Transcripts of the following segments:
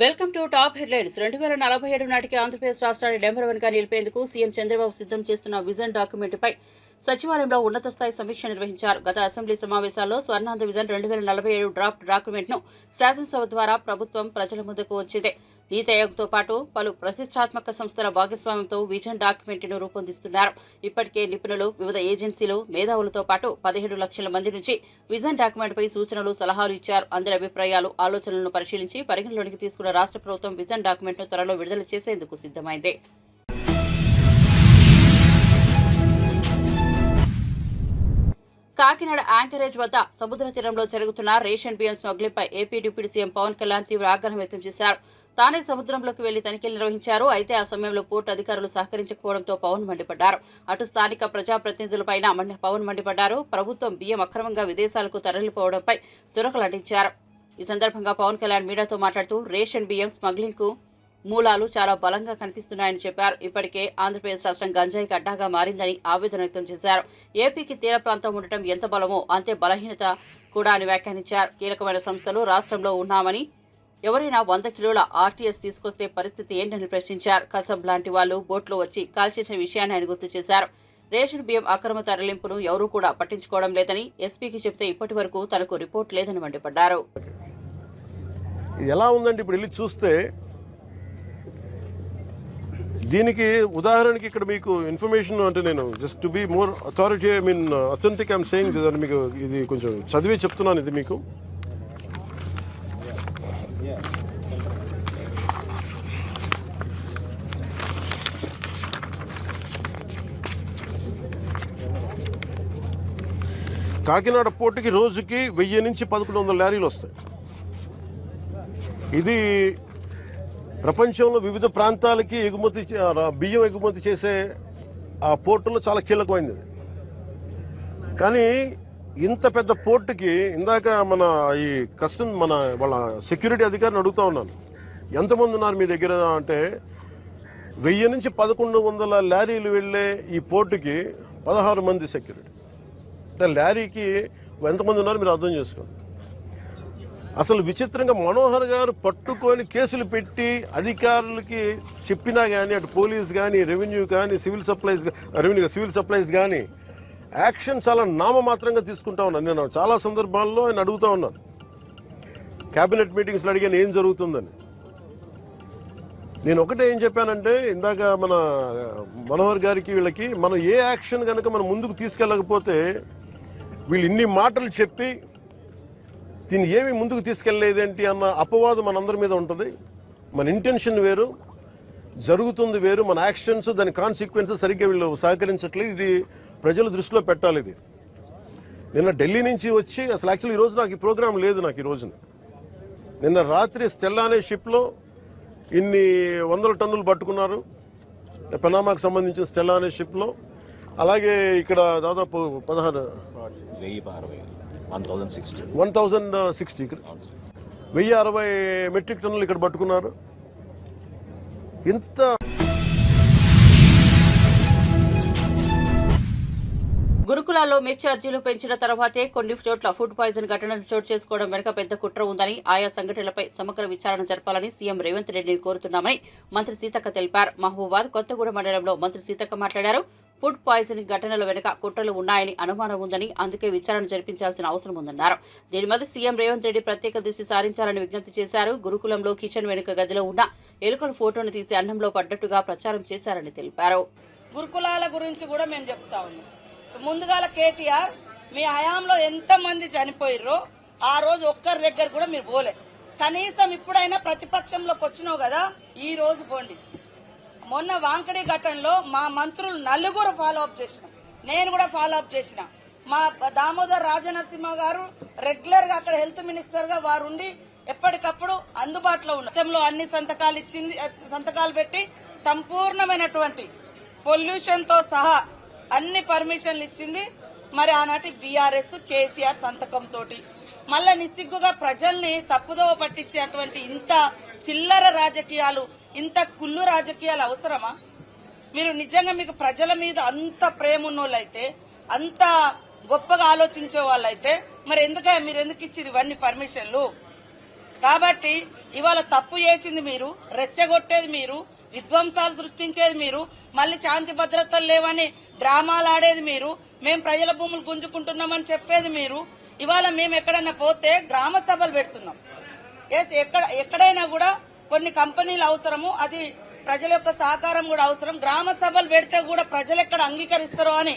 Welcome to top headlines. 2047 నాటికి ఆంధ్రప్రదేశ్ రాష్ట్రాన్ని number 1 గా నిలిపేందుకు సీఎం చంద్రబాబు సిద్ధం చేస్తున్న విజన్ డాక్యుమెంట్పై సచివాలయంలో ఉన్నత స్థాయి సమీక్ష నిర్వహించారు. గత అసెంబ్లీ సమావేశాల్లో స్వర్ణాంధ్ర విజన్ 2047 డ్రాఫ్ట్ డాక్యుమెంట్ను శాసనసభ ద్వారా ప్రభుత్వం ప్రజల ముందుకు వచ్చింది. నీతి ఆయోగ్తో పాటు పలు ప్రతిష్టాత్మక సంస్థల భాగస్వామ్యంతో విజన్ డాక్యుమెంట్ను రూపొందిస్తున్నారు. ఇప్పటికే నిపుణులు, వివిధ ఏజెన్సీలు, మేధావులతో పాటు 17 లక్షల మంది నుంచి విజన్ డాక్యుమెంట్పై సూచనలు, సలహాలు ఇచ్చారు. అందరి అభిప్రాయాలు, ఆలోచనలను పరిశీలించి పరిగణలోకి తీసుకున్న రాష్ట్ర ప్రభుత్వం విజన్ డాక్యుమెంట్ను త్వరలో విడుదల చేసేందుకు సిద్ధమైంది. కాకినాడ యాంకరేజ్ వద్ద సముద్ర తీరంలో జరుగుతున్న రేషన్ బియ్యం స్మగ్లింగ్పై AP deputy CM Pawan Kalyan తీవ్ర ఆగ్రహం వ్యక్తం చేశారు. తానే సముద్రంలోకి వెళ్లి తనిఖీలు నిర్వహించారు. అయితే ఆ సమయంలో పోర్టు అధికారులు సహకరించకపోవడంతో పవన్ మండిపడ్డారు. అటు స్థానిక ప్రజాప్రతినిధులపైన పవన్ మండిపడ్డారు. ప్రభుత్వం బియ్యం అక్రమంగా విదేశాలకు తరలిపోవడంపై చురకలంటించారు. ఈ సందర్భంగా పవన్ కళ్యాణ్ మీడియాతో మాట్లాడుతూ రేషన్ బియ్యం స్మగ్లింగ్ కు మూలాలు చాలా బలంగా కనిపిస్తున్నాయని చెప్పారు. ఇప్పటికే ఆంధ్రప్రదేశ్ రాష్ట్రం గంజాయికి అడ్డాగా మారిందని ఆవేదన వ్యక్తం చేశారు. ఏపీకి తీర ప్రాంతం ఉండటం ఎంత బలమో అంతే బలహీనత కూడా అని వ్యాఖ్యానించారు. కీలకమైన సంస్థలు రాష్ట్రంలో ఉన్నామని, ఎవరైనా 100 కిలోల ఆర్టీఎస్ తీసుకొస్తే పరిస్థితి ఏంటని ప్రశ్నించారు. కసబ్ లాంటి వాళ్లు బోట్లో వచ్చి కాల్చేసిన విషయాన్ని ఆయన గుర్తు చేశారు. రేషన్ బియ్యం అక్రమ తరలింపును ఎవరూ కూడా పట్టించుకోవడం లేదని, ఎస్పీకి చెప్తే ఇప్పటి వరకు తనకు రిపోర్ట్ లేదని మండిపడ్డారు. ఎలా ఉందంటే ఇప్పుడు వెళ్ళి చూస్తే దీనికి ఉదాహరణకి ఇక్కడ మీకు ఇన్ఫర్మేషన్ అంటే నేను just to be more authority authentic I'm saying మీకు ఇది కొంచెం చదివి చెప్తున్నాను. ఇది మీకు కాకినాడ పోర్టుకి రోజుకి 1000 నుంచి 1100 లారీలు వస్తాయి. ఇది ప్రపంచంలో వివిధ ప్రాంతాలకి బియ్యం ఎగుమతి చేసే ఆ పోర్టులో చాలా కీలకమైనది. కానీ ఇంత పెద్ద పోర్టుకి ఇందాక ఈ వాళ్ళ సెక్యూరిటీ అధికారిని అడుగుతా ఉన్నాను, ఎంతమంది ఉన్నారు మీ దగ్గర అంటే 1000 నుంచి 1100 లారీలు వెళ్ళే ఈ పోర్టుకి 16 మంది సెక్యూరిటీ. లారీకి ఎంతమంది ఉన్నారు మీరు అర్థం చేసుకోండి. అసలు విచిత్రంగా మనోహర్ గారు పట్టుకొని కేసులు పెట్టి అధికారులకి చెప్పినా కానీ, అటు పోలీస్ కానీ, రెవెన్యూ కానీ, సివిల్ సప్లైస్ కానీ యాక్షన్ చాలా నామమాత్రంగా తీసుకుంటా ఉన్నాను. నేను చాలా సందర్భాల్లో ఆయన అడుగుతూ ఉన్నాను, క్యాబినెట్ మీటింగ్స్లో అడిగాను ఏం జరుగుతుందని. నేను ఒకటే ఏం చెప్పానంటే, ఇందాక మన మనోహర్ గారికి వీళ్ళకి మనం ఏ యాక్షన్ కనుక మనం ముందుకు తీసుకెళ్ళకపోతే వీళ్ళు ఇన్ని మాటలు చెప్పి దీన్ని ఏమి ముందుకు తీసుకెళ్లేదేంటి అన్న అపవాదం మనందరి మీద ఉంటుంది. మన ఇంటెన్షన్ వేరు, జరుగుతుంది వేరు, మన యాక్షన్స్ దాని కాన్సిక్వెన్సెస్ సరిగ్గా వీళ్ళు సహకరించట్లేదు. ఇది ప్రజల దృష్టిలో పెట్టాలి. ఇది నిన్న ఢిల్లీ నుంచి వచ్చి అసలు యాక్చువల్లీ ఈరోజు నాకు ఈ ప్రోగ్రాం లేదు. నాకు ఈ రోజున నిన్న రాత్రి స్టెల్లా అనే షిప్లో ఇన్ని 100 టన్నులు పట్టుకున్నారు, పనామాకు సంబంధించిన స్టెల్లా అనే షిప్లో. అలాగే ఇక్కడ దాదాపు 1060 మెట్రిక్ టన్నులు ఇక్కడ పట్టుకున్నారు. ఇంత గురుకులాల్లో మెస్ ఛార్జీలు పెంచిన తర్వాతే కొన్ని చోట్ల ఫుడ్ పాయిజన్ ఘటనలు చోటు చేసుకోవడం వెనుక పెద్ద కుట్ర ఉందని, ఆయా సంఘటనలపై సమగ్ర విచారణ జరపాలని సీఎం రేవంత్ రెడ్డిని కోరుతున్నామని మంత్రి సీతక్క తెలిపారు. మహబూబాద్ కొత్తగూడ మండలంలో మంత్రి సీతక్క మాట్లాడారు. ఫుడ్ పాయిజనింగ్ ఘటనల వెనుక కుట్రలు ఉన్నాయని అనుమానం ఉందని, అందుకే విచారణ జరిపించాల్సిన అవసరం ఉందన్నారు. దీని మీద సీఎం రేవంత్ రెడ్డి ప్రత్యేక దృష్టి సారించాలని విజ్ఞప్తి చేశారు. గురుకులంలో కిచెన్ వెనుక గదిలో ఉన్న ఎలుకల ఫోటోను తీసి అన్నంలో పడ్డట్టుగా ప్రచారం చేశారని తెలిపారు. గురుకులాల గురించి కూడా మేము చెప్తా ఉన్నాం. ముందుగాల కేటీఆర్ మీ హయాంలో ఎంత మంది చనిపోయిర్రో ఆ రోజు ఒక్కరి దగ్గర కూడా మీరు పోలే. కనీసం ఇప్పుడైనా ప్రతిపక్షంలోకి వచ్చినావు కదా, ఈ రోజు పోండి. మొన్న వాంకడి ఘటనలో మా మంత్రులు 4 ఫాలో అప్ చేసినాం, నేను కూడా ఫాలో అప్ చేసిన. మా దామోదర్ రాజనరసింహ గారు రెగ్యులర్ గా అక్కడ హెల్త్ మినిస్టర్ గా వారు ఉండి ఎప్పటికప్పుడు అందుబాటులో ఉన్న అన్ని సంతకాలు పెట్టి సంపూర్ణమైనటువంటి పొల్యూషన్ తో సహా అన్ని పర్మిషన్లు ఇచ్చింది. మరి ఆనాటి బీఆర్ఎస్ కేసీఆర్ సంతకంతో మళ్ళా నిస్సిగ్గుగా ప్రజల్ని తప్పుదోవ పట్టించేటువంటి ఇంత చిల్లర రాజకీయాలు, ఇంత కుళ్ళు రాజకీయాలు అవసరమా? మీరు నిజంగా మీకు ప్రజల మీద అంత ప్రేమ ఉన్నోళ్ళైతే, అంత గొప్పగా ఆలోచించే వాళ్ళైతే మరి మీరు ఎందుకు ఇచ్చిరు ఇవన్నీ పర్మిషన్లు? కాబట్టి ఇవాళ తప్పు చేసింది మీరు, రెచ్చగొట్టేది మీరు, విధ్వంసాలు సృష్టించేది మీరు, మళ్ళీ శాంతి భద్రతలు లేవని డ్రామాలు ఆడేది మీరు, మేము ప్రజల భూములు గుంజుకుంటున్నామని చెప్పేది మీరు. ఇవాళ మేము ఎక్కడైనా పోతే గ్రామ సభలు పెడుతున్నాం. ఎక్కడైనా కూడా కొన్ని కంపెనీలు అవసరము, అది ప్రజల యొక్క సహకారం కూడా అవసరం. గ్రామ సభలు పెడితే కూడా ప్రజలు ఎక్కడ అంగీకరిస్తారో అని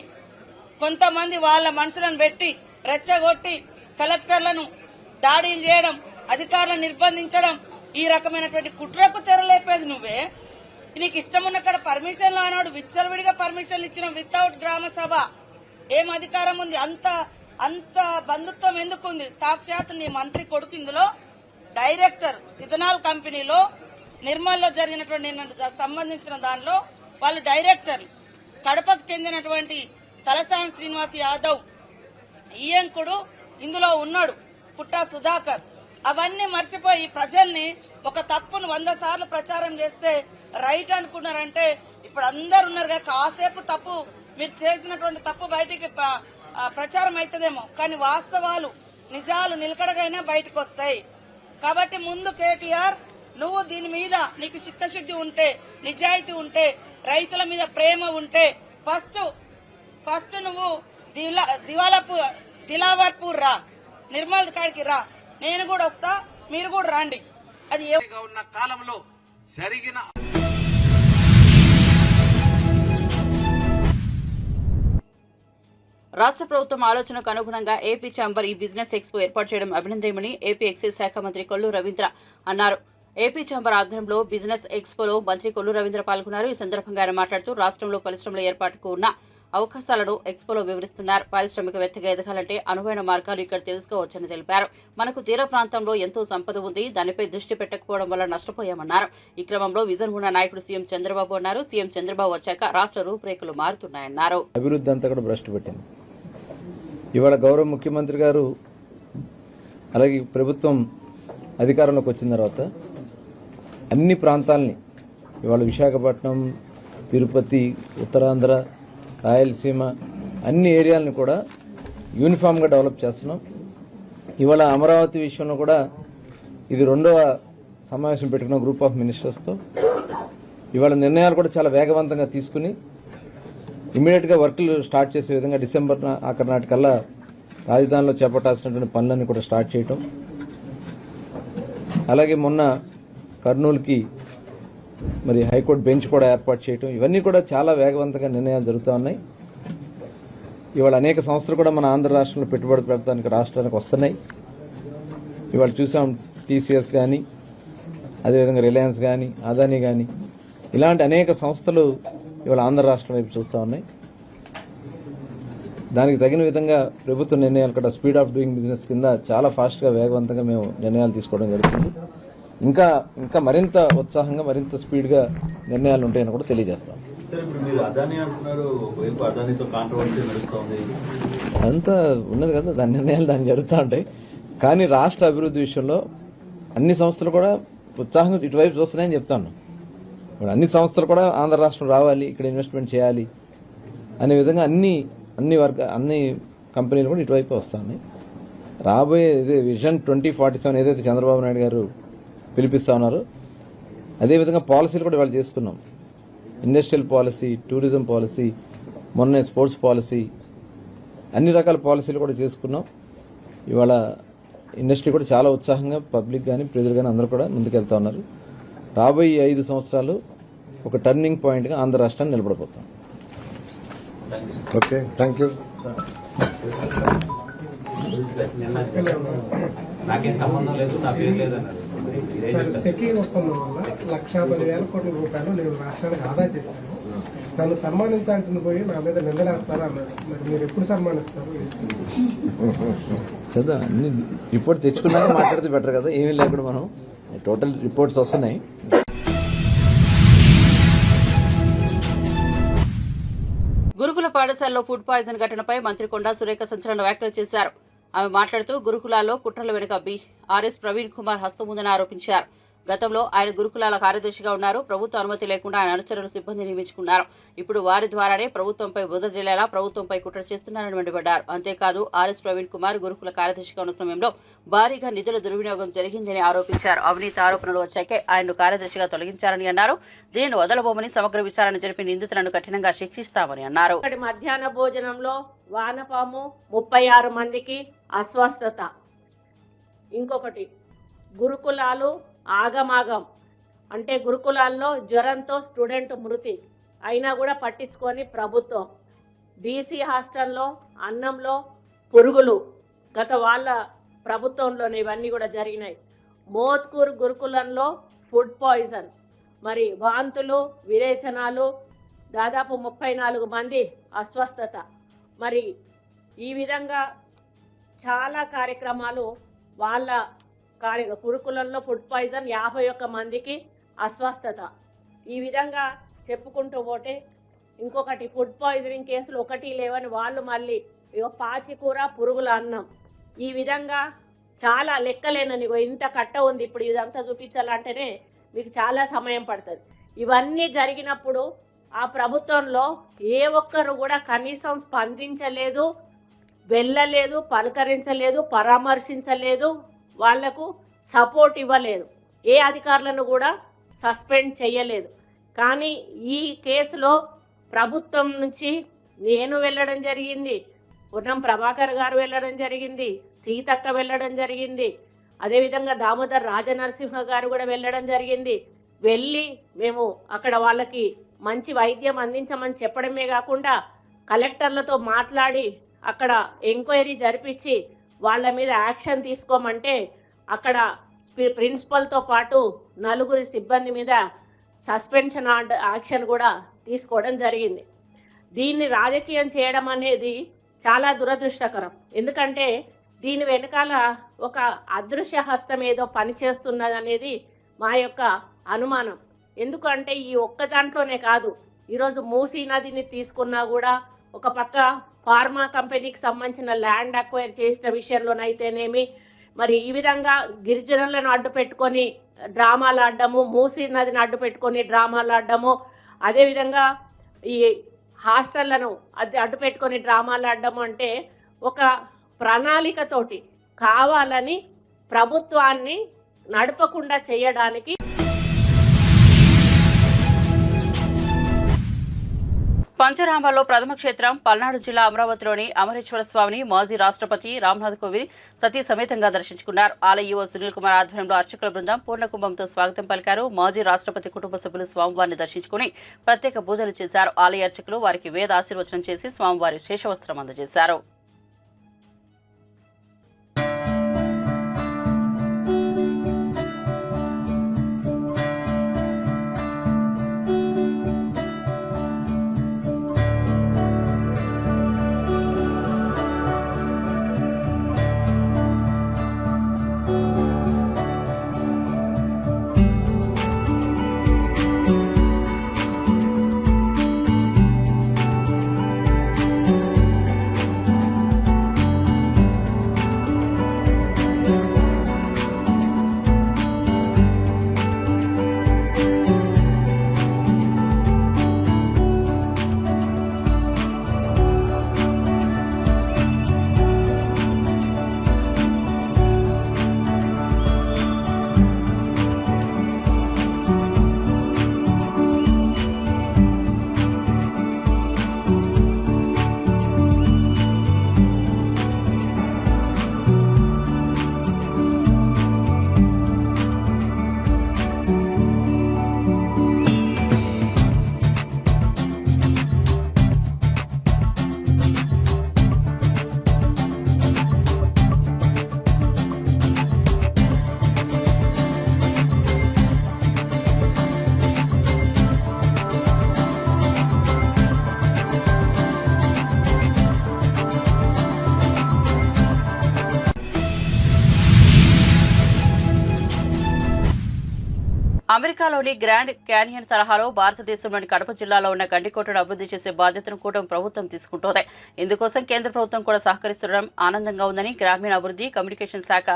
కొంతమంది వాళ్ళ మనుషులను పెట్టి రెచ్చగొట్టి కలెక్టర్లను దాడులు చేయడం, అధికారులను నిర్బంధించడం, ఈ రకమైనటువంటి కుట్రకు తెరలేపేది నువ్వే. నీకు ఇష్టం ఉన్నక్కడ పర్మిషన్లు అన్నాడు, విచ్చలవిడిగా పర్మిషన్లు ఇచ్చిన వితౌట్ గ్రామ సభ. ఏం అధికారం ఉంది? అంత బంధుత్వం ఎందుకుంది? సాక్షాత్ నీ మంత్రి కొడుకు ఇందులో డైరెక్టర్, ఇథనాల్ కంపెనీలో నిర్మల్లో జరిగినటువంటి సంబంధించిన దానిలో వాళ్ళు డైరెక్టర్లు. కడపకు చెందినటువంటి తలసాని శ్రీనివాస్ యాదవ్ ఈయంకుడు ఇందులో ఉన్నాడు, పుట్టా సుధాకర్. అవన్నీ మర్చిపోయి ప్రజల్ని ఒక తప్పును 100 సార్లు ప్రచారం చేస్తే రైట్ అనుకున్నారంటే ఇప్పుడు అందరు ఉన్నారు కదా, కాసేపు తప్పు మీరు చేసినటువంటి తప్పు బయటికి ప్రచారం అవుతుందేమో, కానీ వాస్తవాలు నిజాలు నిలకడగైనా బయటకు వస్తాయి. కాబట్టి ముందు కేటీఆర్, నువ్వు దీని మీద నీకు చిత్తశుద్ధి ఉంటే, నిజాయితీ ఉంటే, రైతుల మీద ప్రేమ ఉంటే ఫస్ట్ నువ్వు దిలావర్పూర్ రా, నిర్మల్ కాడికి రా, నేను కూడా వస్తా, మీరు కూడా రండి. అది ఉన్న కాలంలో జరిగిన రాష్ట్ర ప్రభుత్వం ఆలోచనకు అనుగుణంగా ఏపీ ఛాంబర్ ఈ బిజినెస్ ఎక్స్పో ఏర్పాటు చేయడం అభినందనీయమని ఏపీ ఎక్సైజ్ శాఖ మంత్రి కొల్లు రవీంద్ర అన్నారు. ఏపీ ఛాంబర్ ఆధ్వర్యంలో బిజినెస్ ఎక్స్పోలో మంత్రి కొల్లు రవీంద్ర పాల్గొన్నారు. ఈ సందర్భంగా ఆయన మాట్లాడుతూ రాష్ట్రంలో పరిశ్రమల ఏర్పాటుకు ఉన్న అవకాశాలను ఎక్స్పోలో వివరిస్తున్నారు. పారిశ్రామికవేత్తగా ఎదగాలంటే అనువైన మార్గాలు ఇక్కడ తెలుసుకోవచ్చని తెలిపారు. మనకు తీర ప్రాంతంలో ఎంతో సంపద ఉంది, దానిపై దృష్టి పెట్టకపోవడం వల్ల నష్టపోయామన్నారు. ఈ క్రమంలో విజన్ ఉన్న నాయకుడు సీఎం చంద్రబాబు అన్నారు. సీఎం చంద్రబాబు వచ్చాక రాష్ట్ర రూపురేఖలు మారుతున్నాయన్నారు. అభివృద్ధి అంతా కూడా భ్రష్టు పెట్టింది. ఇవాళ గౌరవ ముఖ్యమంత్రి గారు అలాగే ప్రభుత్వం అధికారంలోకి వచ్చిన తర్వాత అన్ని ప్రాంతాలని, ఇవాళ విశాఖపట్నం, తిరుపతి, ఉత్తరాంధ్ర, రాయలసీమ అన్ని ఏరియాలను కూడా యూనిఫామ్గా డెవలప్ చేస్తున్నాం. ఇవాళ అమరావతి విషయంలో కూడా ఇది 2వ సమావేశం పెట్టుకున్న గ్రూప్ ఆఫ్ మినిస్టర్స్తో ఇవాళ నిర్ణయాలు కూడా చాలా వేగవంతంగా తీసుకుని ఇమీడియట్గా వర్క్లు స్టార్ట్ చేసే విధంగా డిసెంబర్ ఆఖరి నాటికల్లా రాజధానిలో చేపట్టాల్సినటువంటి పనులన్నీ కూడా స్టార్ట్ చేయటం. అలాగే మొన్న కర్నూలుకి మరి హైకోర్టు బెంచ్ కూడా ఏర్పాటు చేయటం, ఇవన్నీ కూడా చాలా వేగవంతంగా నిర్ణయాలు జరుగుతూ ఉన్నాయి. ఇవాళ అనేక సంస్థలు కూడా మన ఆంధ్ర రాష్ట్రంలో పెట్టుబడి పెడతానికి రాష్ట్రానికి వస్తున్నాయి. ఇవాళ చూసాం టీసీఎస్ కానీ, అదేవిధంగా రిలయన్స్ కానీ, అదానీ కానీ, ఇలాంటి అనేక సంస్థలు ఇవాళ ఆంధ్ర రాష్ట్రం వైపు చూస్తూ ఉన్నాయి. దానికి తగిన విధంగా ప్రభుత్వ నిర్ణయాలు కూడా స్పీడ్ ఆఫ్ డూయింగ్ బిజినెస్ కింద చాలా ఫాస్ట్గా వేగవంతంగా మేము నిర్ణయాలు తీసుకోవడం జరుగుతుంది. ఇంకా మరింత ఉత్సాహంగా, మరింత స్పీడ్గా నిర్ణయాలు ఉంటాయని కూడా తెలియజేస్తాం. అంతా ఉన్నది కదా, దాని నిర్ణయాలు దాన్ని జరుగుతూ ఉంటాయి. కానీ రాష్ట్ర అభివృద్ధి విషయంలో అన్ని సంస్థలు కూడా ఉత్సాహంగా ఇటువైపు చూస్తున్నాయని చెప్తాను. ఇప్పుడు అన్ని సంస్థలు కూడా ఆంధ్ర రాష్ట్రం రావాలి, ఇక్కడ ఇన్వెస్ట్మెంట్ చేయాలి అనే విధంగా అన్ని కంపెనీలు కూడా ఇటువైపు వస్తున్నాయి. రాబోయే విజన్ 2047 ఏదైతే చంద్రబాబు నాయుడు గారు పిలిపిస్తా ఉన్నారో అదేవిధంగా పాలసీలు కూడా ఇవాళ చేసుకున్నాం. ఇండస్ట్రియల్ పాలసీ, టూరిజం పాలసీ, మొన్న స్పోర్ట్స్ పాలసీ, అన్ని రకాల పాలసీలు కూడా చేసుకున్నాం. ఇవాళ ఇండస్ట్రీ కూడా చాలా ఉత్సాహంగా పబ్లిక్ కానీ ప్రజలు కానీ అందరూ కూడా ముందుకెళ్తా ఉన్నారు. రాబోయే 5 సంవత్సరాలు ఒక టర్నింగ్ పాయింట్గా ఆంధ్ర రాష్ట్రాన్ని నిలబడిపోతాం. Okay, thank you. నాకేం సంబంధం లేదు, నా పేరు లేదన్నారు. సెకీ ఒప్పందం వల్ల 1,10,000 కోట్ల రూపాయలు నేను రాష్ట్రానికి ఆదా చేశాను. నన్ను సన్మానించాల్సింది పోయి నా మీద నిందలేస్తారా అన్నారు. మరి మీరు ఎప్పుడు సన్మానిస్తారు? చదువు అన్ని రిపోర్ట్ తెచ్చుకున్నాక మాట్లాడితే బెటర్ కదా. ఏమీ లేకుండా మనం టోటల్ రిపోర్ట్స్ వస్తున్నాయి. గురుకుల పాఠశాలలో ఫుడ్ పాయిజన్ ఘటనపై మంత్రి కొండా సురేఖ సంచలన వ్యాఖ్యలు చేశారు. ఆమె మాట్లాడుతూ గురుకులాల్లో కుట్రల వెనుక బీఆర్ఎస్ ప్రవీణ్ కుమార్ హస్తం ఉందని ఆరోపించారు. గతంలో ఆయన గురుకులాల కార్యదర్శిగా ఉన్నారు. ప్రభుత్వ అనుమతి లేకుండా ఆయన అనుచరులు సిబ్బంది నియమించుకున్నారు. ఇప్పుడు వారి ద్వారానే ప్రభుత్వంపై బురద జల్లేలా ప్రభుత్వంపై కుట్ర చేస్తున్నారని మండిపడ్డారు. అంతేకాదు ఆర్ఎస్ ప్రవీణ్ కుమార్ గురుకుల కార్యదర్శిగా ఉన్న సమయంలో భారీగా నిధుల దుర్వినియోగం జరిగిందని ఆరోపించారు. అవినీతి ఆరోపణలు వచ్చాకే ఆయన్ను కార్యదర్శిగా తొలగించారని అన్నారు. దీనిని వదలబోమని సమగ్ర విచారణ జరిపి నిందితులను కఠినంగా శిక్షిస్తామని అన్నారు. మధ్యాహ్న భోజనంలో వానపాము 36 మందికి అస్వస్థత. ఇంకొకటి గురుకులాలు ఆగమాగం అంటే గురుకులాల్లో జ్వరంతో స్టూడెంట్ మృతి అయినా కూడా పట్టించుకొని ప్రభుత్వం. బీసీ హాస్టల్లో అన్నంలో పురుగులు గత వాళ్ళ ప్రభుత్వంలోనే ఇవన్నీ కూడా జరిగినాయి. మోత్కూర్ గురుకులంలో ఫుడ్ పాయిజన్, మరి వాంతులు విరేచనాలు, దాదాపు 34 మంది అస్వస్థత. మరి ఈ విధంగా చాలా కార్యక్రమాలు వాళ్ళ గురుకులంలో ఫుడ్ పాయిజన్ 51 మందికి అస్వస్థత. ఈ విధంగా చెప్పుకుంటూ పోతే ఇంకొకటి ఫుడ్ పాయిజనింగ్ కేసులు 1 లేవని వాళ్ళు మళ్ళీ పాచికూర పురుగుల అన్నం. ఈ విధంగా చాలా లెక్కలేనని ఇంత కట్ట ఉంది. ఇప్పుడు ఇదంతా చూపించాలంటేనే మీకు చాలా సమయం పడుతుంది. ఇవన్నీ జరిగినప్పుడు ఆ ప్రభుత్వంలో ఏ ఒక్కరు కూడా కనీసం స్పందించలేదు, వెళ్ళలేదు, పలకరించలేదు, పరామర్శించలేదు, వాళ్లకు సపోర్ట్ ఇవ్వలేదు. ఏ అధికారులను కూడా సస్పెండ్ చేయలేదు. కానీ ఈ కేసులో ప్రభుత్వం నుంచి నేను వెళ్ళడం జరిగింది, పొన్నం ప్రభాకర్ గారు వెళ్ళడం జరిగింది, సీతక్క వెళ్ళడం జరిగింది, అదేవిధంగా దామోదర్ రాజనరసింహ గారు కూడా వెళ్ళడం జరిగింది. వెళ్ళి మేము అక్కడ వాళ్ళకి మంచి వైద్యం అందించమని చెప్పడమే కాకుండా కలెక్టర్లతో మాట్లాడి అక్కడ ఎంక్వైరీ జరిపించి వాళ్ళ మీద యాక్షన్ తీసుకోమంటే అక్కడ ప్రిన్సిపల్తో పాటు 4 సిబ్బంది మీద సస్పెన్షన్ యాక్షన్ కూడా తీసుకోవడం జరిగింది. దీన్ని రాజకీయం చేయడం అనేది చాలా దురదృష్టకరం. ఎందుకంటే దీని వెనకాల ఒక అదృశ్య హస్తం ఏదో పనిచేస్తున్నది అనేది మా యొక్క అనుమానం. ఎందుకంటే ఈ ఒక్క దాంట్లోనే కాదు, ఈరోజు మూసీ నదిని తీసుకున్నా కూడా ఒక పక్క ఫార్మా కంపెనీకి సంబంధించిన ల్యాండ్ అక్వైర్ చేసిన విషయంలోనైతేనేమి, మరి ఈ విధంగా గిరిజనులను అడ్డు పెట్టుకొని డ్రామాలు ఆడడము, మూసీ నదిని అడ్డు పెట్టుకొని డ్రామాలు ఆడడము, అదేవిధంగా ఈ హాస్టళ్లను అడ్డు పెట్టుకొని డ్రామాలు ఆడడము అంటే ఒక ప్రణాళికతోటి కావాలని ప్రభుత్వాన్ని నడపకుండా చేయడానికి. పంచరామాల్లో ప్రథమ క్షేత్రం పల్నాడు జిల్లా అమరావతిలోని అమరేశ్వర స్వామిని మాజీ రాష్ట్రపతి రామ్నాథ్ కోవింద్ సతీ సమేతంగా దర్శించుకున్నారు. ఆలయ ఈవో సునీల్ కుమార్ ఆధ్వర్యంలో అర్చకుల బృందం పూర్ణకుంభంతో స్వాగతం పలికారు. మాజీ రాష్ట్రపతి కుటుంబ సభ్యులు స్వామివారిని దర్శించుకుని ప్రత్యేక పూజలు చేశారు. ఆలయ అర్చకులు వారికి వేద ఆశీర్వచనం చేసి స్వామివారి శేషవస్త్రం అందజేశారు. అమెరికాలోని గ్రాండ్ క్యానియన్ తరహాలో భారతదేశంలోని కడప జిల్లాలో ఉన్న గండికోటను అభివృద్ధి చేసే బాధ్యతను కూటమి ప్రభుత్వం తీసుకుంటోంది. ఇందుకోసం కేంద్ర ప్రభుత్వం కూడా సహకరిస్తుండడం ఆనందంగా ఉందని గ్రామీణాభివృద్ధి కమ్యూనికేషన్ శాఖ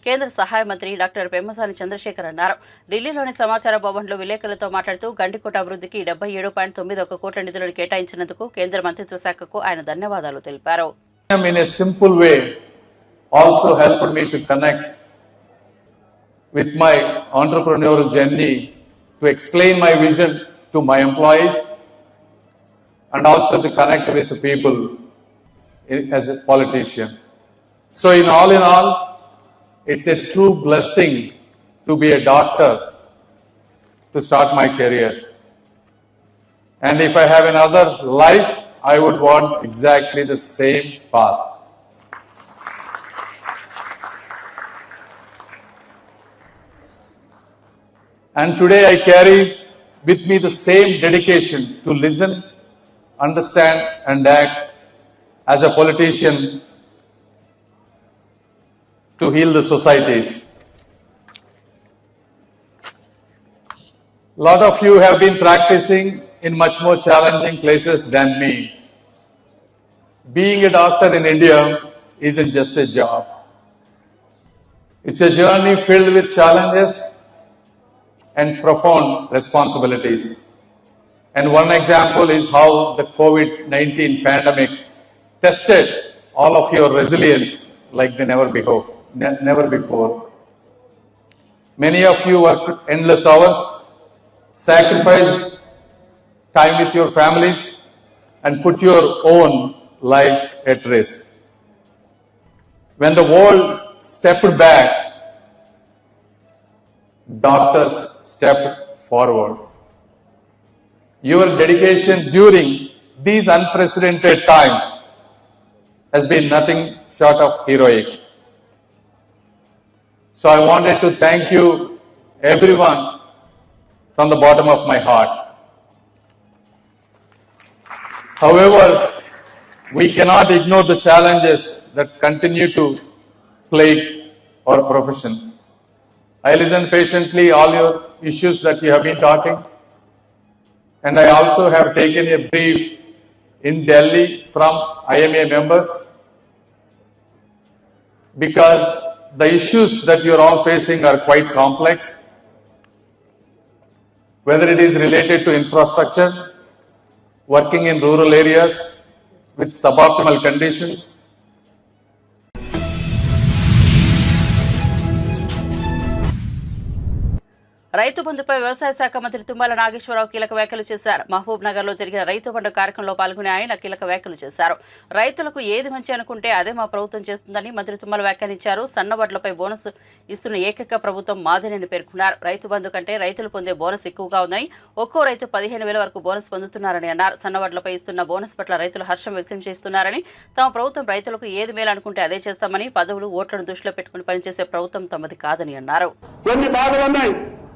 కేంద్ర సహాయ మంత్రి డాక్టర్ పెమ్మసాని చంద్రశేఖర్ అన్నారు. ఢిల్లీలోని సమాచార భవన్లో విలేకరులతో మాట్లాడుతూ గండికోట అభివృద్ధికి 77.91 కోట్ల నిధులను కేటాయించినందుకు కేంద్ర మంత్రిత్వ శాఖకు ఆయన ధన్యవాదాలు తెలిపారు. In a simple way also helped me to connect with my entrepreneurial journey, to explain my vision to my employees and also to connect with the people as a politician. So in all, it's a true blessing to be a doctor, to start my career. And if I have another life, I would want exactly the same path. And today I carry with me the same dedication to listen, understand and act as a politician to heal the societies. A lot of you have been practicing in much more challenging places than me. Being a doctor in India isn't just a job. It's a journey filled with challenges and profound responsibilities. And one example is how the COVID-19 pandemic tested all of your resilience like never before. Many of you worked endless hours, sacrificed time with your families, and put your own lives at risk. When the world stepped back, doctors stepped forward. Your dedication during these unprecedented times has been nothing short of heroic. So I wanted to thank you, everyone, from the bottom of my heart. However, we cannot ignore the challenges that continue to plague our profession. I listened patiently all your issues that you have been talking, and I also have taken a brief in Delhi from IMA members, because the issues that you are all facing are quite complex, whether it is related to infrastructure, working in rural areas with suboptimal conditions. రైతు బంధుపై వ్యవసాయ శాఖ మంత్రి తుమ్మల నాగేశ్వరరావు కీలక వ్యాఖ్యలు చేశారు. మహబూబ్ నగర్ లో జరిగిన రైతు బంధు కార్యక్రమంలో పాల్గొని ఆయన కీలక వ్యాఖ్యలు చేశారు. రైతులకు ఏది మంచి అనుకుంటే అదే మా ప్రభుత్వం చేస్తుందని మంత్రి తుమ్మల వ్యాఖ్యానించారు. సన్నవడ్లపై బోనస్ ఇస్తున్న ఏకైక ప్రభుత్వం మాదేనని పేర్కొన్నారు. రైతు బంధు కంటే రైతులు పొందే బోనస్ ఎక్కువగా ఉందని, ఒక్కో రైతు 15,000 వరకు బోనస్ పొందుతున్నారని అన్నారు. సన్నవడ్లపై ఇస్తున్న బోనస్ పట్ల రైతులు హర్షం వ్యక్తం చేస్తున్నారని, తమ ప్రభుత్వం రైతులకు ఏది మేలు అనుకుంటే అదే చేస్తామని, పదవులు ఓట్లను దృష్టిలో పెట్టుకుని పనిచేసే ప్రభుత్వం తమది కాదని అన్నారు.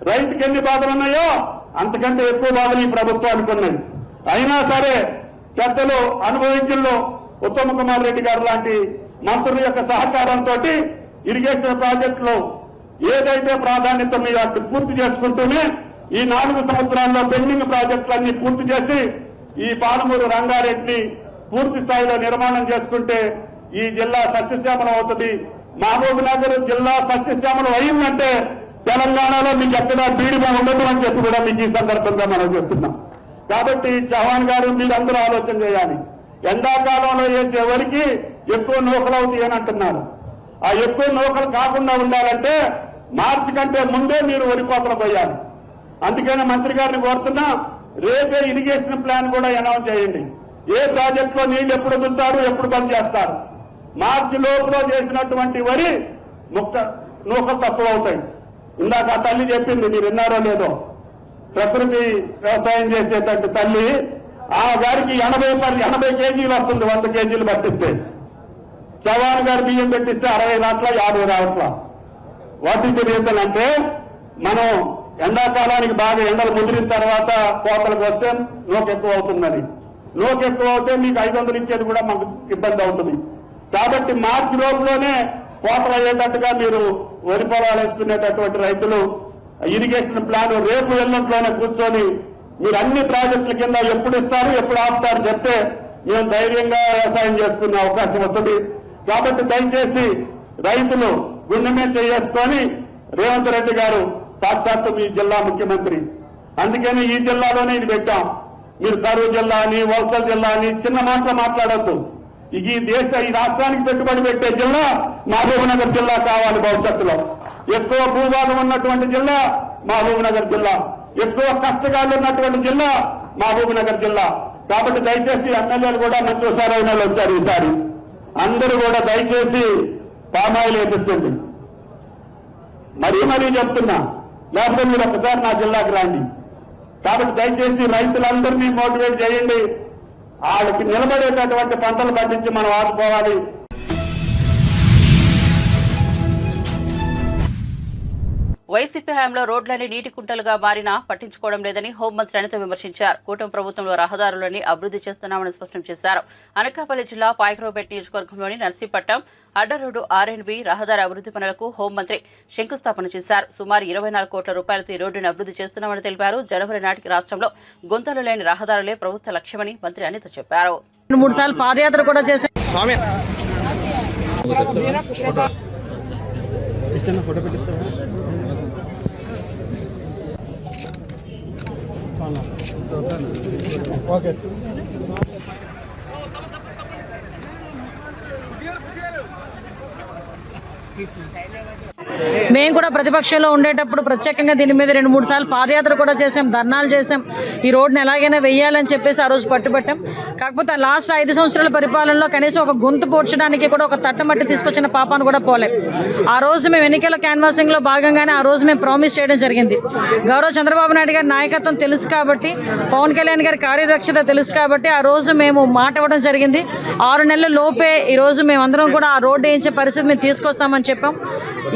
రైతుకి ఎన్ని బాధలు ఉన్నాయో అంతకంటే ఎక్కువ బాధలు ఈ ప్రభుత్వానికి ఉన్నాయి. అయినా సరే పెద్దలు అనుభవించుల్లో ఉత్తమ్ కుమార్ రెడ్డి గారు లాంటి మంత్రుల యొక్క సహకారంతో ఇరిగేషన్ ప్రాజెక్టులో ఏదైతే ప్రాధాన్యత ఉందో వాటిని పూర్తి చేసుకుంటూనే ఈ 4 సంవత్సరాల్లో పెండింగ్ ప్రాజెక్టులన్నీ పూర్తి చేసి ఈ పాలమూరు రంగారెడ్డిని పూర్తి స్థాయిలో నిర్మాణం చేసుకుంటే ఈ జిల్లా సస్యశ్యామలం అవుతుంది. మహబూబ్ నగర్ జిల్లా సస్యశ్యామలం అయిందంటే తెలంగాణలో మీకు ఎక్కడా బీడిమ ఉండదు అని చెప్పి కూడా మీకు ఈ సందర్భంగా మనం చేస్తున్నాం. కాబట్టి చౌహాన్ గారు మీరందరూ ఆలోచన చేయాలి. ఎండాకాలంలో వేసే వరికి ఎక్కువ నూకలు అవుతాయి అని అంటున్నారు. ఆ ఎక్కువ నూకలు కాకుండా ఉండాలంటే మార్చి కంటే ముందే మీరు వరి కోతలు పోయాలి. అందుకని మంత్రి గారిని కోరుతున్నా, రేపే ఇరిగేషన్ ప్లాన్ కూడా అనౌన్స్ చేయండి. ఏ ప్రాజెక్టులో నీళ్లు ఎప్పుడు వదులుతారు, ఎప్పుడు బంద్ చేస్తారు. మార్చి లోపల చేసినటువంటి వరి నూకలు తక్కువ అవుతాయి. ఇందాక ఆ తల్లి చెప్పింది, మీరు విన్నారో లేదో, ప్రకృతి వ్యవసాయం చేసేటట్టు తల్లి ఆ గారికి 80 కేజీలు వస్తుంది 100 కేజీలు పట్టిస్తే. చవాన్ గారు బియ్యం పెట్టిస్తే 60 రాట్ల 50 రావట్ల. వాట్ ఈస్ ది రీజన్ అంటే మనం ఎండాకాలానికి బాగా ఎండలు ముదిరిన తర్వాత కోతలకు వస్తే నూక ఎక్కువ అవుతుందని. నూక ఎక్కువ అవుతే మీకు 500 ఇచ్చేది కూడా మాకు ఇబ్బంది అవుతుంది. కాబట్టి మార్చి లోపులోనే కోతలు అయ్యేటట్టుగా మీరు వరి పొలాలు వేసుకునేటటువంటి రైతులు ఇరిగేషన్ ప్లాన్ రేపు ఎల్లుంట్లోనే కూర్చొని మీరు అన్ని ప్రాజెక్టుల కింద ఎప్పుడు ఇస్తారు ఎప్పుడు ఆపుతారు చెప్తే మేము ధైర్యంగా వ్యవసాయం చేసుకునే అవకాశం వస్తుంది. కాబట్టి దయచేసి రైతులు గుండె మీద చేసుకొని రేవంత్ రెడ్డి గారు సాక్షాత్తు మీ జిల్లా ముఖ్యమంత్రి, అందుకని ఈ జిల్లాలోనే ఇది పెట్టాం. మీరు కరూరు జిల్లా అని వలసల జిల్లా అని చిన్న మాటలు మాట్లాడద్దు. ఈ రాష్ట్రానికి పెట్టుబడి పెట్టే జిల్లా మహబూబ్నగర్ జిల్లా కావాలి. భవిష్యత్తులో ఎక్కువ భూభాగం ఉన్నటువంటి జిల్లా మహబూబ్నగర్ జిల్లా, ఎక్కువ కష్టకాలు ఉన్నటువంటి జిల్లా మహబూబ్నగర్ జిల్లా. కాబట్టి దయచేసి ఎమ్మెల్యేలు కూడా మంచి హుషారైన వాళ్ళు వచ్చారు ఈసారి. అందరూ కూడా దయచేసి పామాయిల్ వేయించండి. మరీ చెప్తున్నా, లేకపోతే మీరు ఒకసారి నా జిల్లాకి రండి. కాబట్టి దయచేసి రైతులందరినీ మోటివేట్ చేయండి. వాళ్ళకి నిలబడేటటువంటి పంటలు పండించి మనం ఆదుకోవాలి. వైసీపీ హయాంలో రోడ్లన్నీ నీటి కుంటలుగా మారినా పట్టించుకోవడం లేదని హోంమంత్రి అనిత విమర్శించారు. కూటమి ప్రభుత్వంలో రహదారులని అభివృద్ధి చేస్తున్నామని స్పష్టం చేశారు. అనకాపల్లి జిల్లా పాయకరావుపేట నియోజకవర్గంలోని నర్సీపట్నం అడ్డరోడ్డు ఆర్ఎండ్బి రహదారి అభివృద్ధి పనులకు హోంమంత్రి శంకుస్థాపన చేశారు. సుమారు 24 కోట్ల రూపాయలతో ఈ రోడ్డును అభివృద్ధి చేస్తున్నామని తెలిపారు. జనవరి నాటికి రాష్ట్రంలో గుంతలు లేని రహదారులే ప్రభుత్వ లక్ష్యమని మంత్రి అనిత చెప్పారు. 3 సార్లు పాదయాత్ర కూడా చేశారు. ఓకే. మేము కూడా ప్రతిపక్షంలో ఉండేటప్పుడు ప్రత్యేకంగా దీని మీద 2-3 సార్లు పాదయాత్ర కూడా చేసాం, ధర్నాలు చేసాం. ఈ రోడ్డుని ఎలాగైనా వెయ్యాలని చెప్పేసి ఆ రోజు పట్టుబట్టాం. కాకపోతే లాస్ట్ 5 సంవత్సరాల పరిపాలనలో కనీసం ఒక గొంతు పోడ్చడానికి కూడా ఒక తట్టమట్టి తీసుకొచ్చిన పాపాను కూడా పోలేదు. ఆ రోజు మేము ఎన్నికల క్యాన్వాసింగ్లో భాగంగానే ఆ రోజు మేము ప్రామిస్ చేయడం జరిగింది. గౌరవ చంద్రబాబు నాయుడు గారి నాయకత్వం తెలుసు కాబట్టి, పవన్ కళ్యాణ్ గారి కార్యదక్షత తెలుసు కాబట్టి ఆ రోజు మేము మాట ఇవ్వడం జరిగింది. 6 నెలల లోపే ఈరోజు మేమందరం కూడా ఆ రోడ్డు వేయించే పరిస్థితి మేము తీసుకొస్తామని చెప్పాం.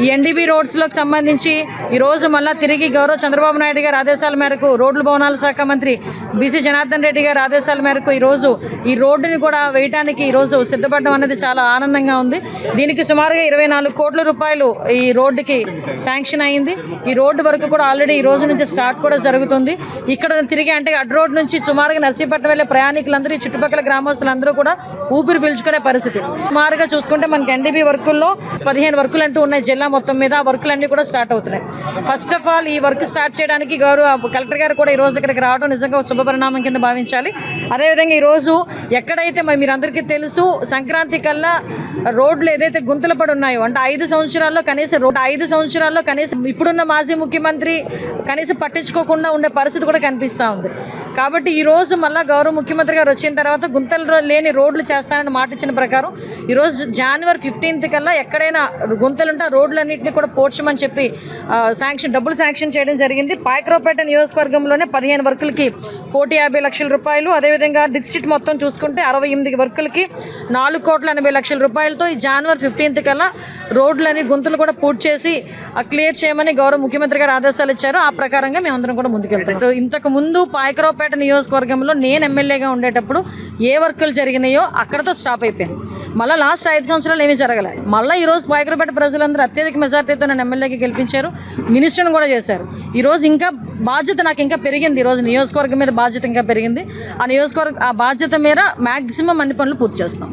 ఈ ఎన్డీబీ రోడ్స్లోకి సంబంధించి ఈరోజు మళ్ళీ తిరిగి గౌరవ చంద్రబాబు నాయుడు గారి ఆదేశాల మేరకు రోడ్లు భవనాల శాఖ మంత్రి బీసీ జనార్దన్ రెడ్డి గారి ఆదేశాల మేరకు ఈరోజు ఈ రోడ్డుని కూడా వేయడానికి ఈరోజు సిద్ధపడడం అనేది చాలా ఆనందంగా ఉంది. దీనికి సుమారుగా 24 కోట్ల రూపాయలు ఈ రోడ్డుకి శాంక్షన్ అయింది. ఈ రోడ్డు వరకు కూడా ఆల్రెడీ ఈ రోజు నుంచి స్టార్ట్ కూడా జరుగుతుంది. ఇక్కడ తిరిగి అంటే అడ్డ రోడ్ నుంచి సుమారుగా నర్సీపట్నం వెళ్ళే ప్రయాణికులందరూ ఈ చుట్టుపక్కల గ్రామస్తులందరూ కూడా ఊపిరి పీల్చుకునే పరిస్థితి. సుమారుగా చూసుకుంటే మనకి ఎన్డీబీ వర్కుల్లో 15 వర్కులు అంటూ ఉన్నాయి జిల్లా మొత్తం మీద. ఆ వర్కులన్నీ కూడా స్టార్ట్ అవుతున్నాయి. ఫస్ట్ ఆఫ్ ఆల్ ఈ వర్క్ స్టార్ట్ చేయడానికి గౌరవ కలెక్టర్ గారు కూడా ఈరోజు ఇక్కడికి రావడం నిజంగా శుభపరిణామం కింద భావించాలి. అదేవిధంగా ఈరోజు ఎక్కడైతే మీరు అందరికీ తెలుసు సంక్రాంతి కల్లా రోడ్లు ఏదైతే గుంతలు పడి ఉన్నాయో అంటే 5 సంవత్సరాల్లో కనీసం ఇప్పుడున్న మాజీ ముఖ్యమంత్రి కనీసం పట్టించుకోకుండా ఉండే పరిస్థితి కూడా కనిపిస్తూ ఉంది. కాబట్టి ఈరోజు మళ్ళీ గౌరవ ముఖ్యమంత్రి గారు వచ్చిన తర్వాత గుంతలు లేని రోడ్లు చేస్తానని మాట ఇచ్చిన ప్రకారం ఈరోజు జనవరి 15 కల్లా ఎక్కడైనా గుంతలుంటే రోడ్లన్నింటినీ కూడా పోడ్చమని చెప్పి డబ్బులు శాంక్షన్ చేయడం జరిగింది. పాయకరావుపేట నియోజకవర్గంలోనే 15 వర్కులకి 1,50,00,000 రూపాయలు. అదేవిధంగా డిస్ట్రిక్ట్ మొత్తం చూసుకుంటే 68 వర్కులకి 4,80,00,000 రూపాయలతో ఈ జనవరి 15 కల్లా రోడ్లని గుంతలు కూడా పూర్తి చేసి క్లియర్ చేయమని గౌరవ ముఖ్యమంత్రి గారు ఆదేశాలు ఇచ్చారు. ఆ ప్రకారంగా మేమందరం కూడా ముందుకెళ్తాం. ఇంతకు ముందు పాయకరావుపేట నియోజకవర్గంలో నేను ఎమ్మెల్యేగా ఉండేటప్పుడు ఏ వర్కులు జరిగినాయో అక్కడతో స్టాప్ అయిపోయింది. మళ్ళీ లాస్ట్ 5 సంవత్సరాలు ఏమీ జరగలేదు. మళ్ళీ ఈరోజు పాయకరావుపేట ప్రజలందరూ అత్యధిక మెజార్టీతో నన్ను ఎమ్మెల్యేకి గెలిపించారు, మినిస్టర్ని కూడా చేశారు. ఈరోజు ఇంకా బాధ్యత నాకు ఇంకా పెరిగింది. ఈరోజు నియోజకవర్గం మీద బాధ్యత ఇంకా పెరిగింది. ఆ బాధ్యత మేర మ్యాక్సిమం అన్ని పనులు పూర్తి చేస్తాం.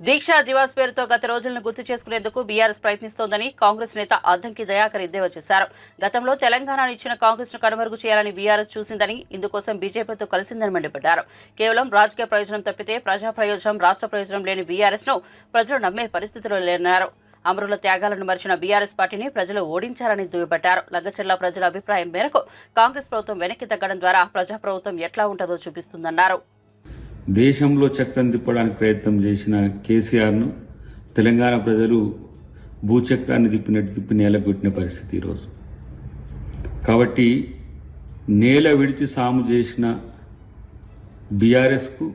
దీక్షా దివాస్ పేరుతో గత రోజులను గుర్తు చేసుకునేందుకు బీఆర్ఎస్ ప్రయత్నిస్తోందని కాంగ్రెస్ నేత అద్దంకి దయాకర్ ఎద్దేవా చేశారు. గతంలో తెలంగాణను ఇచ్చిన కాంగ్రెస్ ను కనుమరుగు చేయాలని బీఆర్ఎస్ చూసిందని, ఇందుకోసం బీజేపీతో కలిసిందని మండిపడ్డారు. కేవలం రాజకీయ ప్రయోజనం తప్పితే ప్రజా ప్రయోజనం, రాష్ట్ర ప్రయోజనం లేని బీఆర్ఎస్ ను ప్రజలు నమ్మే పరిస్థితిలో లేరన్నారు. అమరుల త్యాగాలను మరిచిన బీఆర్ఎస్ పార్టీని ప్రజలు ఓడించారని దుయ్యబట్టారు. లగ్గచెర్ల ప్రజల అభిప్రాయం మేరకు కాంగ్రెస్ ప్రభుత్వం వెనక్కి తగ్గడం ద్వారా ప్రజా ప్రభుత్వం ఎట్లా ఉంటుందో చూపిస్తుందన్నారు. దేశంలో చక్రం తిప్పడానికి ప్రయత్నం చేసిన కేసీఆర్ను తెలంగాణ ప్రజలు భూచక్రాన్ని తిప్పి నేలకొట్టిన పరిస్థితి ఈరోజు. కాబట్టి నేల విడిచి సాము చేసిన బీఆర్ఎస్కు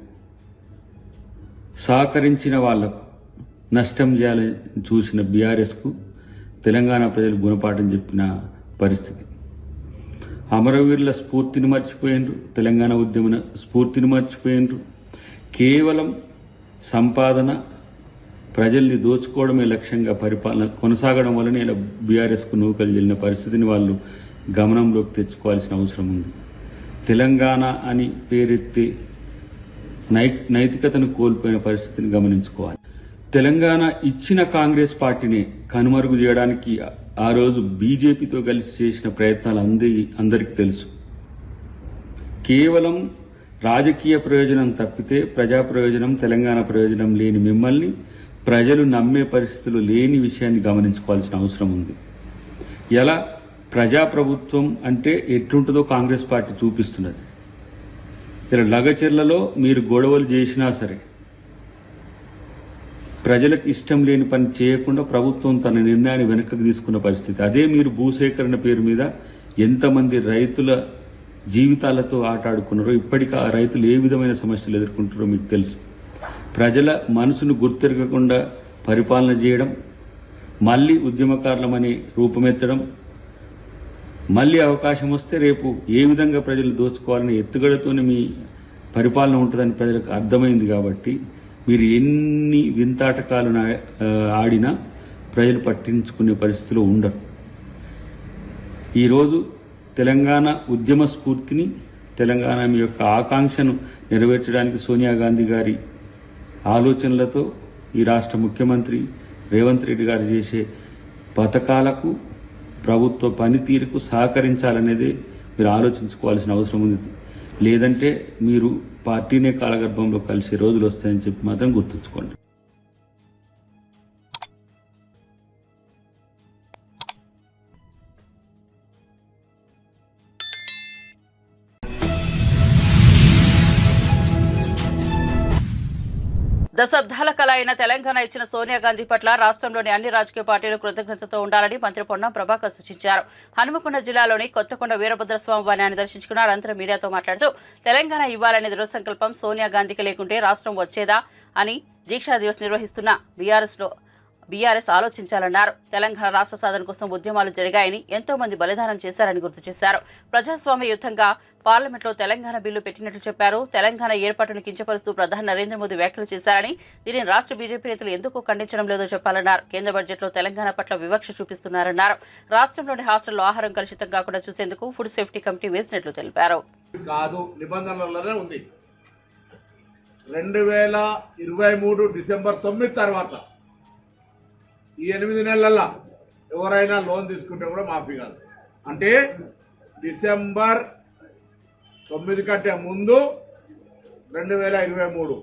సహకరించిన వాళ్లకు నష్టం చేయాలని చూసిన బీఆర్ఎస్కు తెలంగాణ ప్రజలు గుణపాఠం చెప్పిన పరిస్థితి. అమరవీరుల స్ఫూర్తిని మర్చిపోయినరు, తెలంగాణ ఉద్యమ స్ఫూర్తిని మర్చిపోయినరు. కేవలం సంపాదన, ప్రజల్ని దోచుకోవడమే లక్ష్యంగా పరిపాలన కొనసాగడం వలన ఇలా బీఆర్ఎస్కు నూకలు చెల్లిన పరిస్థితిని వాళ్ళు గమనంలోకి తెచ్చుకోవాల్సిన అవసరం ఉంది. తెలంగాణ అని పేరెత్తి నైతికతను కోల్పోయిన పరిస్థితిని గమనించుకోవాలి. తెలంగాణ ఇచ్చిన కాంగ్రెస్ పార్టీని కనుమరుగు చేయడానికి ఆ రోజు బీజేపీతో కలిసి చేసిన ప్రయత్నాలు అందరికీ తెలుసు. కేవలం రాజకీయ ప్రయోజనం తప్పితే ప్రజా ప్రయోజనం, తెలంగాణ ప్రయోజనం లేని మిమ్మల్ని ప్రజలు నమ్మే పరిస్థితులు లేని విషయాన్ని గమనించుకోవాల్సిన అవసరం ఉంది. ఎలా ప్రజాప్రభుత్వం అంటే ఎట్లుంటుందో కాంగ్రెస్ పార్టీ చూపిస్తున్నది. ఇలా లగచెర్లలో మీరు గొడవలు చేసినా సరే ప్రజలకు ఇష్టం లేని పని చేయకుండా ప్రభుత్వం తన నిర్ణయాన్ని వెనక్కి తీసుకున్న పరిస్థితి. అదే మీరు భూసేకరణ పేరు మీద ఎంతమంది రైతుల జీవితాలతో ఆటాడుకున్నారో, ఇప్పటికీ ఆ రైతులు ఏ విధమైన సమస్యలు ఎదుర్కొంటారో మీకు తెలుసు. ప్రజల మనసును గుర్తెరగకుండా పరిపాలన చేయడం, మళ్ళీ ఉద్యమకారులమని రూపమెత్తడం, మళ్ళీ అవకాశం వస్తే రేపు ఏ విధంగా ప్రజలు దోచుకోవాలని ఎత్తుగడతోనే మీ పరిపాలన ఉంటుందని ప్రజలకు అర్థమైంది. కాబట్టి మీరు ఎన్ని వింతాటకాలు ఆడినా ప్రజలు పట్టించుకునే పరిస్థితిలో ఉండరు. ఈరోజు తెలంగాణ ఉద్యమ స్ఫూర్తిని, తెలంగాణ యొక్క ఆకాంక్షను నెరవేర్చడానికి సోనియా గాంధీ గారి ఆలోచనలతో ఈ రాష్ట్ర ముఖ్యమంత్రి రేవంత్ రెడ్డి గారు చేసే పథకాలకు, ప్రభుత్వ పనితీరుకు సహకరించాలనేది మీరు ఆలోచించుకోవాల్సిన అవసరం ఉంది. లేదంటే మీరు పార్టీనే కాలగర్భంలో కలిసే రోజులు వస్తాయని చెప్పి మాత్రం గుర్తుంచుకోండి. దశాబ్దాల కళ అయిన తెలంగాణ ఇచ్చిన సోనియా గాంధీ పట్ల రాష్ట్రంలోని అన్ని రాజకీయ పార్టీలు కృతజ్ఞతతో ఉండాలని మంత్రి పొన్నం ప్రభాకర్ సూచించారు. హనుమకొండ జిల్లాలోని కొత్తకొండ వీరభద్రస్వామి వారిని దర్శించుకున్న అనంతరం మీడియాతో మాట్లాడుతూ తెలంగాణ ఇవ్వాలనే దృఢ సంకల్పం సోనియా గాంధీకి లేకుంటే రాష్ట్రం వచ్చేదా అని దీక్షా దివస్ నిర్వహిస్తున్న బీఆర్ఎస్ ఆలోచించాలన్నారు. తెలంగాణ రాష్ట్ర సాధన కోసం ఉద్యమాలు జరిగాయని, ఎంతో మంది బలిదానం చేశారని గుర్తు చేశారు. ప్రజాస్వామ్య యుద్ధంగా పార్లమెంట్లో తెలంగాణ బిల్లు పెట్టినట్లు చెప్పారు. తెలంగాణ ఏర్పాటును కించపరుస్తూ ప్రధాని నరేంద్ర మోదీ వ్యాఖ్యలు చేశారని, దీనిని రాష్ట్ర బీజేపీ నేతలు ఎందుకు ఖండించడం లేదో చెప్పాలన్నారు. కేంద్ర బడ్జెట్లో తెలంగాణ పట్ల వివక్ష చూపిస్తున్నారన్నారు. రాష్ట్రంలోని హాస్టల్లో ఆహారం కలుషితం కాకుండా చూసేందుకు ఫుడ్ సేఫ్టీ కమిటీ వేసినట్లు తెలిపారు. 2023 డిసెంబర్ 9 తర్వాత ఈ 8 నెలల్లో ఎవరైనా లోన్ తీసుకుంటే కూడా మాఫీ కాదు. అంటే డిసెంబర్ 9 కంటే ముందు 2023,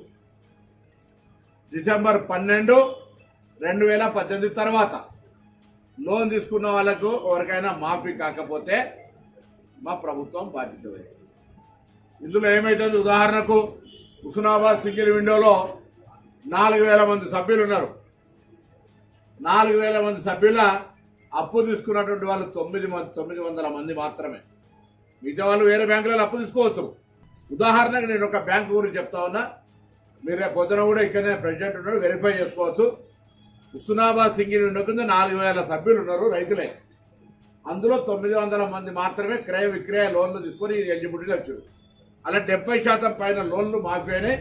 డిసెంబర్ 12, 2018 తర్వాత లోన్ తీసుకున్న వాళ్ళకు ఎవరికైనా మాఫీ కాకపోతే మా ప్రభుత్వం బాధ్యత. ఇందులో ఏమైతుంది, ఉదాహరణకు హుస్నాబాద్ సింగిల్ విండోలో 4,000 మంది సభ్యులు ఉన్నారు. 4,000 మంది సభ్యుల అప్పు తీసుకున్నటువంటి వాళ్ళు 900 మంది మాత్రమే. మిగతా వాళ్ళు వేరే బ్యాంకులలో అప్పు తీసుకోవచ్చు. ఉదాహరణకు నేను ఒక బ్యాంకు గురించి చెప్తా ఉన్నా, మీరే పొద్దున కూడా ఇక్కడనే ప్రెసిడెంట్ ఉన్నాడు, వెరిఫై చేసుకోవచ్చు. హుస్నాబాద్ సింగిల్ విండో కింద 4,000 సభ్యులు ఉన్నారు, రైతులే. అందులో 900 మంది మాత్రమే క్రయ విక్రయ లోన్లు తీసుకొని ఎలిజిబిలిటీ వచ్చారు. అలా 70% పైన లోన్లు మాఫీ అయినాయి.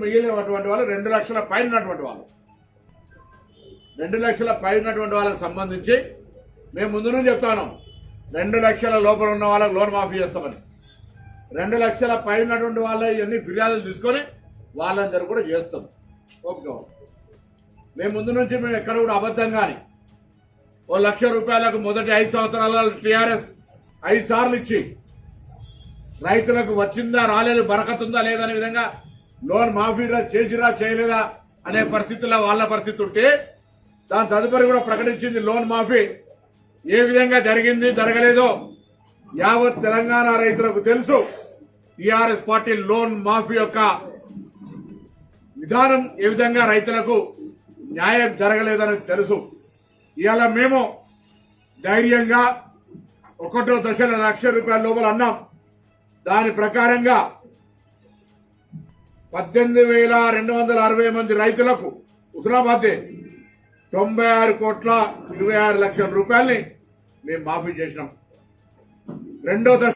మిగిలినటువంటి వాళ్ళు 2 లక్షల పైన ఉన్నటువంటి వాళ్ళు, 2 లక్షల పైన ఉన్నటువంటి వాళ్ళకి సంబంధించి మేము ముందు నుంచి చెప్తాను, 2 లక్షల లోపల ఉన్న వాళ్ళకి లోన్ మాఫీ చేస్తామని. 2 లక్షల పైన ఉన్నటువంటి వాళ్ళ ఇవన్నీ ఫిర్యాదులు తీసుకొని వాళ్ళందరూ కూడా చేస్తాం. ఓకే, మేము ముందు నుంచి మేము ఎక్కడ కూడా అబద్ధం కానీ ₹1,00,000 మొదటి 5 సంవత్సరాల టీఆర్ఎస్ 5 సార్లు ఇచ్చి రైతులకు వచ్చిందా రాలేదు, బరకతుందా లేదనే విధంగా లోన్ మాఫీ చేసిరా చేయలేదా అనే పరిస్థితుల్లో వాళ్ళ పరిస్థితి ఉంటే దాని తదుపరి కూడా ప్రకటించింది లోన్ మాఫీ ఏ విధంగా జరిగింది జరగలేదో యావత్ తెలంగాణ రైతులకు తెలుసు. టీఆర్ఎస్ పార్టీ లోన్ మాఫీ యొక్క విధానం ఏ విధంగా రైతులకు న్యాయం జరగలేదని తెలుసు. ఇవాళ మేము ధైర్యంగా 1వ దశలో ₹1,00,000 లోపల అన్నాం. దాని ప్రకారంగా 18,260 మంది రైతులకు హుస్నాబాద్ 96,26,00,00,000 రూపాయల్ని మేము మాఫీ చేసినాం. 2వ దశ